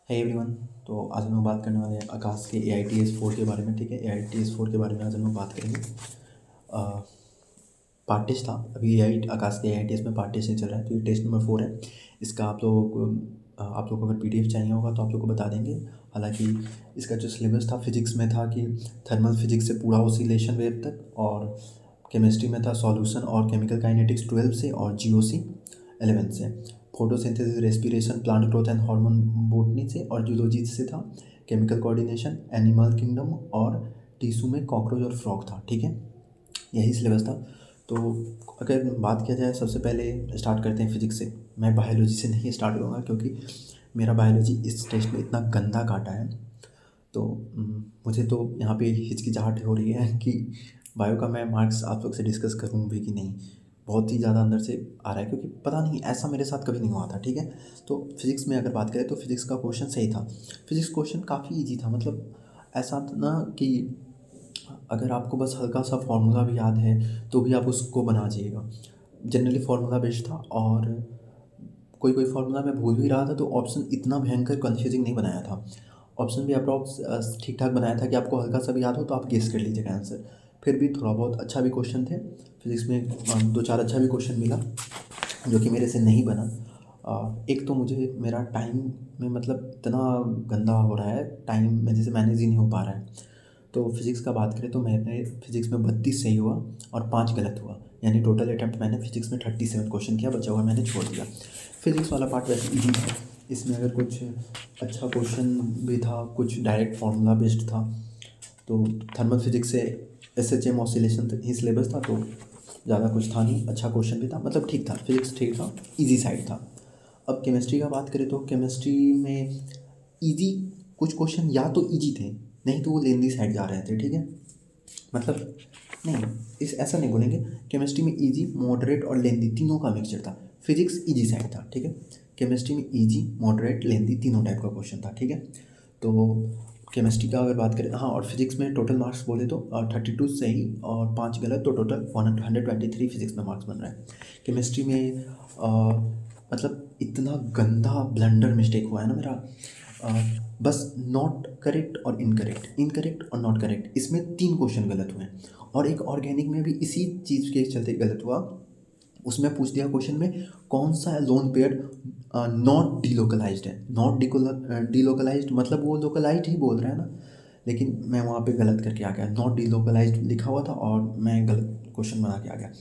है एवरीवन। तो आज हम लोग बात करने वाले हैं आकाश के AITS-4 के बारे में। ठीक है, AITS-4 के बारे में आज हम लोग बात करेंगे। पार्ट टेस्ट था अभी आकाश के AITS में पार्ट टेस्ट नहीं चल रहा है, तो ये टेस्ट नंबर 4 है। इसका आप लोग को अगर PDF चाहिए होगा तो आप लोग को बता देंगे। हालांकि इसका जो सिलेबस था फिजिक्स में था कि थर्मल फिजिक्स से पूरा ऑसिलेशन वेव तक, और केमिस्ट्री में था सॉल्यूशन और केमिकल काइनेटिक्स 12 से, और GOC 11 से, photosynthesis respiration plant growth and hormone botany से, और जूलॉजी से था केमिकल कोऑर्डिनेशन एनिमल किंगडम, और टिश्यू में कॉकरोच और फ्रॉग था। ठीक है, यही सिलेबस था। तो अगर बात किया जाए, सबसे पहले स्टार्ट करते हैं फिजिक्स से। मैं बायोलॉजी से नहीं स्टार्ट करूँगा क्योंकि मेरा बायोलॉजी इस टेस्ट में इतना गंदा काटा है। तो मुझे तो यहाँ पे हिचकिचाहट हो रही है कि बायो का मैं मार्क्स आप लोग से डिस्कस करूँ भी कि नहीं। बहुत ही ज़्यादा अंदर से आ रहा है क्योंकि पता नहीं, ऐसा मेरे साथ कभी नहीं हुआ था। ठीक है, तो फिज़िक्स में अगर बात करें तो फिज़िक्स का क्वेश्चन सही था। फिज़िक्स क्वेश्चन काफ़ी ईजी था, मतलब ऐसा था ना कि अगर आपको बस हल्का सा फार्मूला भी याद है तो भी आप उसको बना जाइएगा। जनरली फार्मूला बेस्ड था, और कोई कोई फार्मूला मैं भूल भी रहा था तो ऑप्शन इतना भयंकर कन्फ्यूजिंग नहीं बनाया था। ऑप्शन भी अप्रॉक्स ठीक ठाक बनाया था कि आपको हल्का सा भी याद हो तो आप गेस कर लीजिएगा आंसर। फिर भी थोड़ा बहुत अच्छा भी क्वेश्चन थे फिज़िक्स में। दो चार अच्छा भी क्वेश्चन मिला जो कि मेरे से नहीं बना। एक तो मुझे मेरा टाइम में मतलब इतना गंदा हो रहा है, टाइम में जैसे मैनेज ही नहीं हो पा रहा है। तो फिज़िक्स का बात करें तो मैंने फिज़िक्स में 32 सही हुआ और 5 गलत हुआ, यानी टोटल अटैम्प्ट मैंने फिज़िक्स में 37 क्वेश्चन किया, बचा हुआ मैंने छोड़ दिया। फिज़िक्स वाला पार्ट वैसे इजी था, इसमें अगर कुछ अच्छा क्वेश्चन भी था, कुछ डायरेक्ट फार्मूला बेस्ड था। तो थर्मल फिजिक्स से SHM ऑसिलेशन ही सिलेबस था, तो ज़्यादा कुछ था नहीं। अच्छा क्वेश्चन भी था, मतलब ठीक था, फिजिक्स ठीक था, इजी साइड था। अब केमिस्ट्री का बात करें तो केमिस्ट्री में इजी कुछ क्वेश्चन या तो इजी थे, नहीं तो वो लेंदी साइड जा रहे थे। ठीक है, मतलब नहीं, इस ऐसा नहीं बोलेंगे। केमिस्ट्री में इजी, मॉडरेट और लेंदी तीनों का मिक्सचर था। फिजिक्स इजी साइड था। ठीक है, केमिस्ट्री में इजी, मॉडरेट, लेंदी तीनों टाइप का क्वेश्चन था। ठीक है, तो केमिस्ट्री का अगर बात करें, हाँ, और फिजिक्स में टोटल मार्क्स बोले तो 32 सही और 5 गलत, तो टोटल 123 फिजिक्स में मार्क्स बन रहा है। केमिस्ट्री में मतलब इतना गंदा ब्लंडर मिस्टेक हुआ है ना मेरा। बस नॉट करेक्ट और इनकरेक्ट, इनकरेक्ट और नॉट करेक्ट, इसमें 3 क्वेश्चन गलत हुए हैं। और एक ऑर्गेनिक में भी इसी चीज़ के चलते गलत हुआ। उसमें पूछ दिया क्वेश्चन में कौन सा लोन पेयर नॉट डीलोकलाइज्ड है। नॉट डीलोकलाइज्ड मतलब वो लोकलाइज्ड ही बोल रहा है ना, लेकिन मैं वहाँ पे गलत करके आ गया। नॉट डीलोकलाइज्ड लिखा हुआ था और मैं गलत क्वेश्चन बना के आ गया।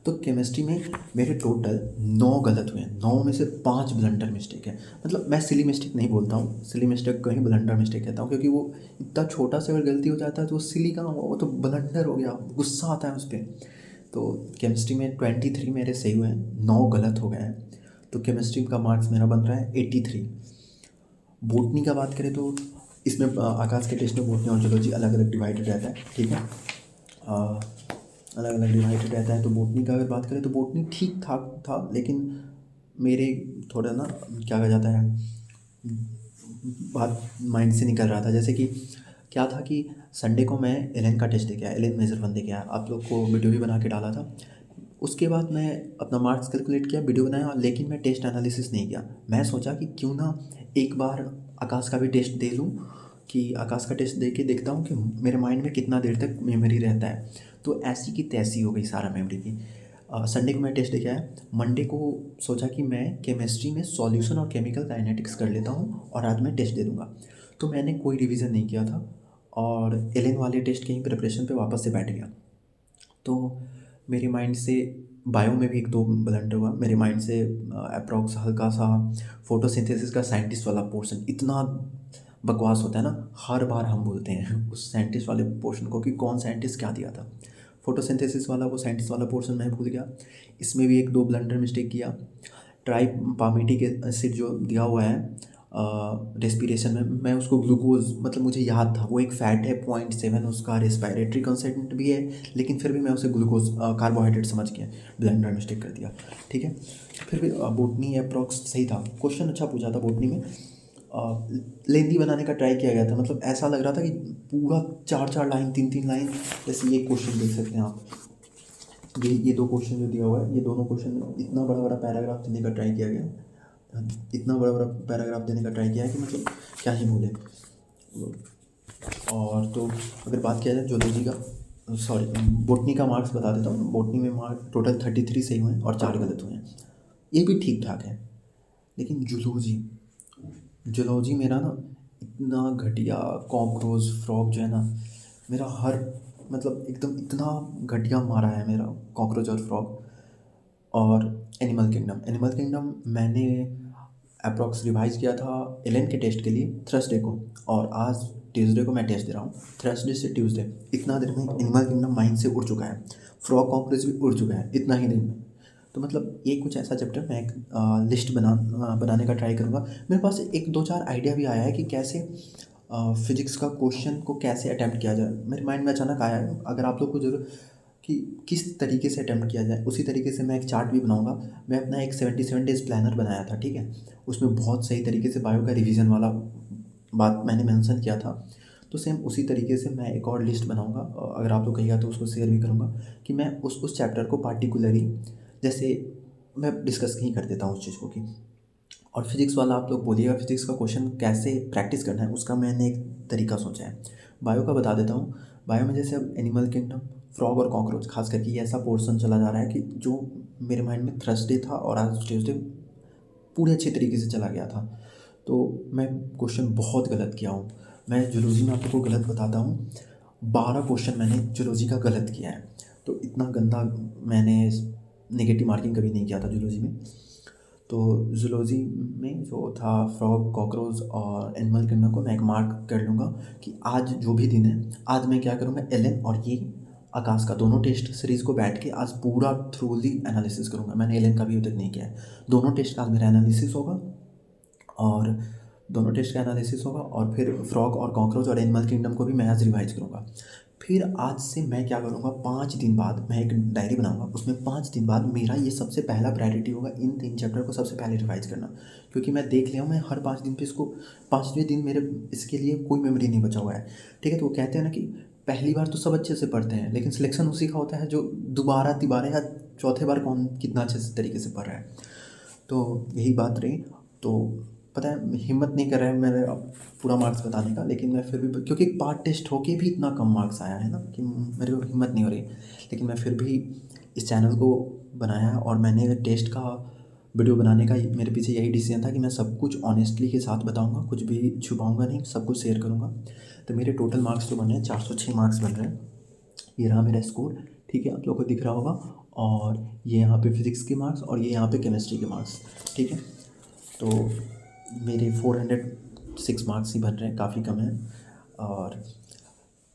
तो केमिस्ट्री में मेरे टोटल 9 गलत हुए हैं, 9 में से 5 ब्लंडर मिस्टेक है। मतलब मैं सिली मिस्टेक नहीं बोलता हूँ, सिली मिस्टेक को ही ब्लंडर मिस्टेक कहता हूँ, क्योंकि वो इतना छोटा सा अगर गलती हो जाता है तो वो सिली कहाँ हुआ, वो तो ब्लंडर हो गया, गुस्सा आता है उस पर। तो केमिस्ट्री में 23 मेरे सही हुए हैं, 9 गलत हो गए हैं, तो केमिस्ट्री का मार्क्स मेरा बन रहा है 83। बोटनी का बात करें तो इसमें आकाश के टेस्ट में बोटनी और जूलॉजी अलग अलग डिवाइडेड रहता है। ठीक है, अलग अलग डिवाइडेड रहता है। तो बोटनी का अगर बात करें तो बोटनी ठीक ठाक था, लेकिन मेरे थोड़ा ना क्या कहा जाता है, बात माइंड से निकल रहा था। जैसे कि क्या था कि संडे को मैं एलेन का टेस्ट दे के आया, एलेन मेजर वन दे के आया, आप लोग को वीडियो भी बना के डाला था। उसके बाद मैं अपना मार्क्स कैलकुलेट किया, वीडियो बनाया, लेकिन मैं टेस्ट एनालिसिस नहीं किया। मैं सोचा कि क्यों ना एक बार आकाश का भी टेस्ट दे लूँ, कि आकाश का टेस्ट दे के देखता हूँ कि मेरे माइंड में कितना देर तक मेमोरी रहता है। तो ऐसी की तैसी हो गई सारा मेमोरी की। संडे को मैं टेस्ट दे के आया। मंडे को सोचा कि मैं केमिस्ट्री में सॉल्यूशन और केमिकल काइनेटिक्स कर लेता हूँ और आज मैं टेस्ट दे दूँगा। तो मैंने कोई रिवीजन नहीं किया था और एलेन वाले टेस्ट की प्रिपरेशन पे वापस से बैठ गया। तो मेरे माइंड से बायो में भी एक दो ब्लंडर हुआ मेरे माइंड से। अप्रॉक्स हल्का सा फोटोसिंथेसिस का साइंटिस्ट वाला पोर्शन इतना बकवास होता है ना, हर बार हम बोलते हैं उस साइंटिस्ट वाले पोर्शन को कि कौन साइंटिस्ट क्या दिया था। फोटोसिंथेसिस वाला वो साइंटिस्ट वाला पोर्शन मैं भूल गया। इसमें भी एक दो ब्लंडर मिस्टेक किया। ट्राइपामिटिक एसिड जो दिया हुआ है रेस्पिरेशन में, मैं उसको ग्लूकोज मतलब मुझे याद था वो एक फ़ैट है 0.7, उसका रेस्पिरेटरी कंसेंट भी है, लेकिन फिर भी मैं उसे ग्लूकोज कार्बोहाइड्रेट समझ के ब्लेंडर मिस्टेक कर दिया। ठीक है, फिर भी बोटनी अप्रॉक्स सही था, क्वेश्चन अच्छा पूछा था बोटनी में। लेंदी बनाने का ट्राई किया गया था, मतलब ऐसा लग रहा था कि पूरा 4 4 लाइन 3 3 लाइन, जैसे ये क्वेश्चन देख सकते हैं आप। ये दो क्वेश्चन जो दिया हुआ है, ये दोनों क्वेश्चन इतना बड़ा बड़ा पैराग्राफ देने का ट्राई किया गया। इतना बड़ा बड़ा पैराग्राफ देने का ट्राई किया है कि मतलब क्या ही बोले। और तो अगर बात किया जाए जूलॉजी का, सॉरी बोटनी का मार्क्स बता देता हूँ। बोटनी में मार्क टोटल 33 सही हुए हैं और 4 गलत हुए हैं, ये भी ठीक ठाक है। लेकिन जूलॉजी, जूलॉजी मेरा ना इतना घटिया, कॉकरोच फ्रॉग जो है ना मेरा हर, मतलब एकदम इतना घटिया मारा है मेरा कॉकरोच और फ्रॉग। और एनिमल किंगडम, एनिमल किंगडम मैंने अप्रॉक्स रिवाइज किया था एलन के टेस्ट के लिए थर्सडे को, और आज ट्यूसडे को मैं टेस्ट दे रहा हूँ। थर्सडे से ट्यूसडे इतना देर में एनिमल किंगडम माइंड से उड़ चुका है, फ्रॉग कॉकरोच भी उड़ चुका है इतना ही दिन में। तो मतलब ये कुछ ऐसा चैप्टर मैं एक लिस्ट बनाने का ट्राई करूँगा। मेरे पास एक दो चार आइडिया भी आया है कि कैसे फिजिक्स का क्वेश्चन को कैसे अटैम्प्ट किया जाए। मेरे माइंड में अचानक आया है, अगर आप लोग को जरूर कि किस तरीके से अटैम्प्ट किया जाए उसी तरीके से मैं एक चार्ट भी बनाऊंगा। मैं अपना एक 77 डेज़ प्लानर बनाया था, ठीक है, उसमें बहुत सही तरीके से बायो का रिवीजन वाला बात मैंने मेंशन किया था। तो सेम उसी तरीके से मैं एक और लिस्ट बनाऊंगा, अगर आप लोग कहिएगा तो उसको शेयर भी करूंगा कि मैं उस चैप्टर को पार्टिकुलरली, जैसे मैं डिस्कस नहीं कर देता हूँ उस चीज़ को कि। और फिजिक्स वाला आप लोग बोलिएगा फिजिक्स का क्वेश्चन कैसे प्रैक्टिस करना है, उसका मैंने एक तरीका सोचा है। बायो का बता देता हूँ। बायो में जैसे अब एनिमल किंगडम, फ्रॉग और कॉकरोच खास करके ये ऐसा पोर्शन चला जा रहा है कि जो मेरे माइंड में थर्सडे था और आज ट्यूसडे पूरे अच्छे तरीके से चला गया था। तो मैं क्वेश्चन बहुत गलत किया हूँ। मैं जूलॉजी में आप लोग को गलत बताता हूँ, 12 क्वेश्चन मैंने जूलॉजी का गलत किया है। तो इतना गंदा मैंने नेगेटिव मार्किंग कभी नहीं किया था जूलॉजी में। तो जूलॉजी में जो था फ्रॉग कॉकरोच और एनिमल किंगडम को मैं एक मार्क कर लूँगा कि आज जो भी दिन है आज मैं क्या करूँगा, एलन और ये आकाश का दोनों टेस्ट सीरीज़ को बैठ के आज पूरा थ्रूली एनालिसिस करूँगा। मैंने एलन का भी अभी तक नहीं किया है। दोनों टेस्ट का आज मेरा एनालिसिस होगा, और दोनों टेस्ट का एनालिसिस होगा, और फिर फ्रॉग और कॉकरोच और एनिमल किंगडम को भी मैं आज रिवाइज करूँगा। फिर आज से मैं क्या करूँगा, 5 दिन बाद मैं एक डायरी बनाऊँगा, उसमें 5 दिन बाद मेरा ये सबसे पहला प्रायोरिटी होगा इन 3 चैप्टर को सबसे पहले रिवाइज करना। क्योंकि मैं देख लिया हूँ मैं हर 5 दिन पे इसको, 5वें दिन मेरे इसके लिए कोई मेमोरी नहीं बचा हुआ है, ठीक है। तो वो कहते हैं ना कि पहली बार तो सब अच्छे से पढ़ते हैं, लेकिन सिलेक्शन उसी का होता है जो दोबारा तिबारा या चौथे बार कौन कितना अच्छे से तरीके से पढ़ रहा है। तो यही बात रही। तो पता है हिम्मत नहीं कर रहा है मेरे अब पूरा मार्क्स बताने का, लेकिन मैं फिर भी, क्योंकि पार्ट टेस्ट होके भी इतना कम मार्क्स आया है ना कि मेरे को हिम्मत नहीं हो रही, लेकिन मैं फिर भी इस चैनल को बनाया है। और मैंने टेस्ट का वीडियो बनाने का मेरे पीछे यही डिसीजन था कि मैं सब कुछ ऑनेस्टली के साथ बताऊंगा, कुछ भी छुपाऊंगा नहीं, सब कुछ शेयर करूंगा। तो मेरे टोटल मार्क्स जो बन रहे हैं 406 मार्क्स बन रहे हैं। ये रहा मेरा स्कोर, ठीक है, आप लोगों को दिख रहा होगा। और ये यहाँ पे फिजिक्स के मार्क्स और ये यहाँ पे केमिस्ट्री के मार्क्स, ठीक है। तो मेरे 406 मार्क्स ही बन रहे हैं, काफ़ी कम है। और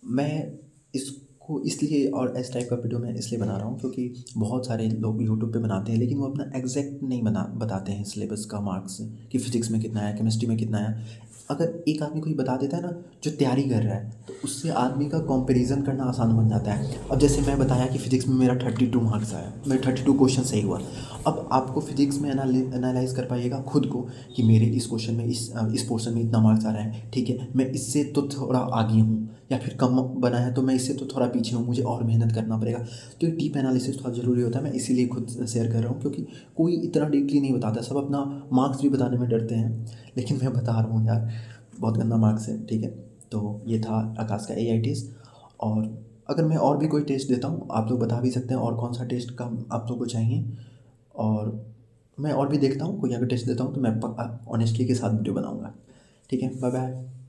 मैं इसको इसलिए और इस टाइप का वीडियो मैं इसलिए बना रहा हूँ क्योंकि बहुत सारे लोग यूट्यूब पे बनाते हैं, लेकिन वो अपना एग्जैक्ट नहीं बताते हैं सिलेबस का मार्क्स कि फिजिक्स में कितना आया, केमिस्ट्री में कितना आया। अगर एक आदमी कोई बता देता है ना जो तैयारी कर रहा है, तो उससे आदमी का कंपैरिजन करना आसान बन जाता है। अब जैसे मैं बताया कि फिजिक्स में मेरा 32 मार्क्स आया, मेरा 32 क्वेश्चन सही हुआ। अब आपको फिजिक्स में एनालाइज कर पाइएगा खुद को कि मेरे इस क्वेश्चन में इस पोर्शन में इतना मार्क्स आ रहा है, ठीक है, मैं इससे तो थोड़ा आगे हूँ, या फिर कम बनाया तो मैं इससे तो थोड़ा पीछे हूँ, मुझे और मेहनत करना पड़ेगा। तो ये डीप एनालिसिस थोड़ा ज़रूरी होता है, मैं इसीलिए खुद शेयर कर रहा हूँ, क्योंकि कोई इतना डीपली नहीं बताता, सब अपना मार्क्स भी बताने में डरते हैं, लेकिन मैं बता रहा हूँ यार बहुत गंदा मार्क्स है, ठीक है। तो ये था आकाश का AITs। और अगर मैं और भी कोई टेस्ट देता हूँ आप लोग बता भी सकते हैं और कौन सा टेस्ट का आप लोग को चाहिए, और मैं और भी देखता हूँ कोई अगर टेस्ट देता हूँ तो मैं ऑनेस्टली के साथ वीडियो बनाऊँगा, ठीक है। Bye bye.